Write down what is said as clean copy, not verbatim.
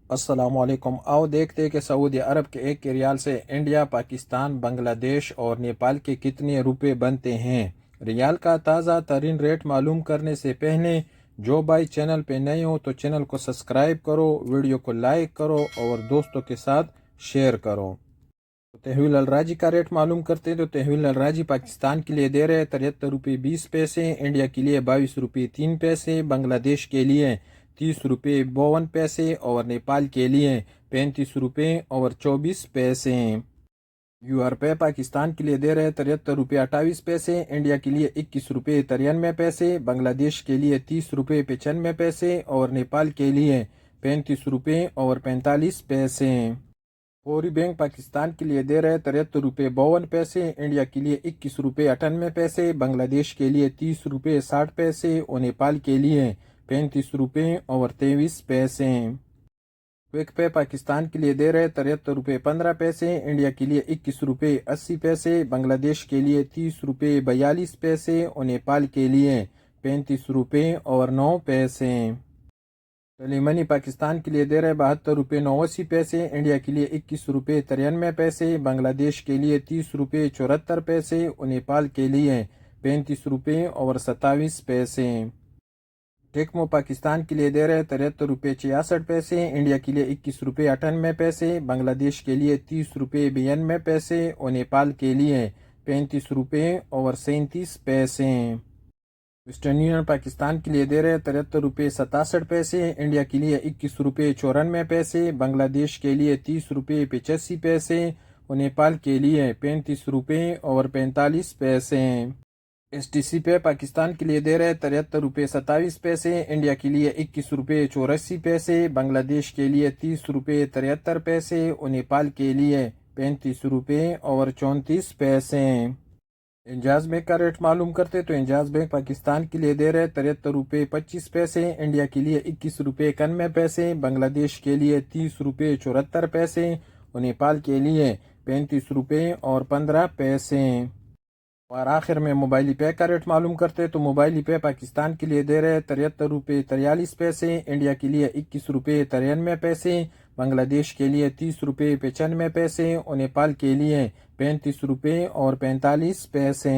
السلام علیکم۔ آؤ دیکھتے ہیں کہ سعودی عرب کے ایک ریال سے انڈیا، پاکستان، بنگلہ دیش اور نیپال کے کتنے روپے بنتے ہیں۔ ریال کا تازہ ترین ریٹ معلوم کرنے سے پہلے جو بھائی چینل پہ نئے ہو تو چینل کو سبسکرائب کرو، ویڈیو کو لائک کرو اور دوستوں کے ساتھ شیئر کرو۔ تحویل الراجی کا ریٹ معلوم کرتے ہیں تو تحویل الراجی پاکستان کے لیے دے رہے 73 روپے 20 پیسے، انڈیا کے لیے 22 روپے 3 پیسے، بنگلہ دیش کے لیے 30 روپے 52 پیسے اور نیپال کے لیے 35 روپے اور 24 پیسے۔ یو آر پے پاکستان کے لیے دے رہے 73 روپے 28 پیسے، انڈیا کے لیے 21 روپے 93 پیسے، بنگلہ دیش کے لیے 30 روپے 95 پیسے اور نیپال کے لیے 35 روپے اور 45 پیسے۔ فوری بینک پاکستان کے لیے دے رہے 73 روپے 52 پیسے، انڈیا کے لیے 21 روپے 98 پیسے، بنگلہ دیش کے لیے 30 روپے 60 پیسے اور نیپال کے لیے 35 روپے اور 23 پیسے۔ کوئک پے پاکستان کے لیے دے رہے 73 روپے 15 پیسے، انڈیا کے لیے 21 روپے 80 پیسے، بنگلہ دیش کے لیے 30 روپے 42 پیسے اور نیپال کے لیے 35 روپے اور 9 پیسے۔ ٹیلی منی پاکستان کے لیے دے رہے 72 روپے 89 پیسے، انڈیا کے لیے 21 روپے 93 پیسے، بنگلہ دیش کے لیے 30 روپے 74 پیسے اور نیپال کے لیے 35 روپے اور 27 پیسے۔ ٹیکمو پاکستان کے لیے دے رہے 73 روپے 66 پیسے، انڈیا کے لیے 21 روپے 98 پیسے، بنگلہ دیش کے لیے 30 روپے 92 پیسے اور نیپال کے لیے 35 روپے اور 37 پیسے۔ ویسٹرن یونین پاکستان کے لیے دے رہے 73 روپے 67 پیسے، انڈیا کے لیے 21 روپے 94 پیسے، بنگلہ دیش کے لیے 30 روپے 85 پیسے اور نیپال کے لیے 35 روپے اور 45 پیسے۔ ایس ٹی سی پے پاکستان کے لیے دے رہے 73 روپے 27 پیسے، انڈیا کے لیے 21 روپے 84 پیسے، بنگلہ دیش کے لیے 30 روپے 73 پیسے اور نیپال کے لیے 35 روپے اور 34 پیسے۔ انجاز بینک کا ریٹ معلوم کرتے تو انجاز بینک پاکستان کے لیے دے رہے 73 روپے 25 پیسے، انڈیا کے لیے 21 روپے 91 پیسے، بنگلہ دیش کے لیے 30 روپے 74 پیسے اور نیپال کے لیے 35 روپے اور 15 پیسے۔ اور آخر میں موبائلی پے کا ریٹ معلوم کرتے تو موبائلی پے پاکستان کے لیے دے رہے 73 روپے 43 پیسے، انڈیا کے لیے 21 روپے 93 پیسے، بنگلہ دیش کے لیے 30 روپے 95 پیسے اور نیپال کے لیے 35 روپے اور 45 پیسے۔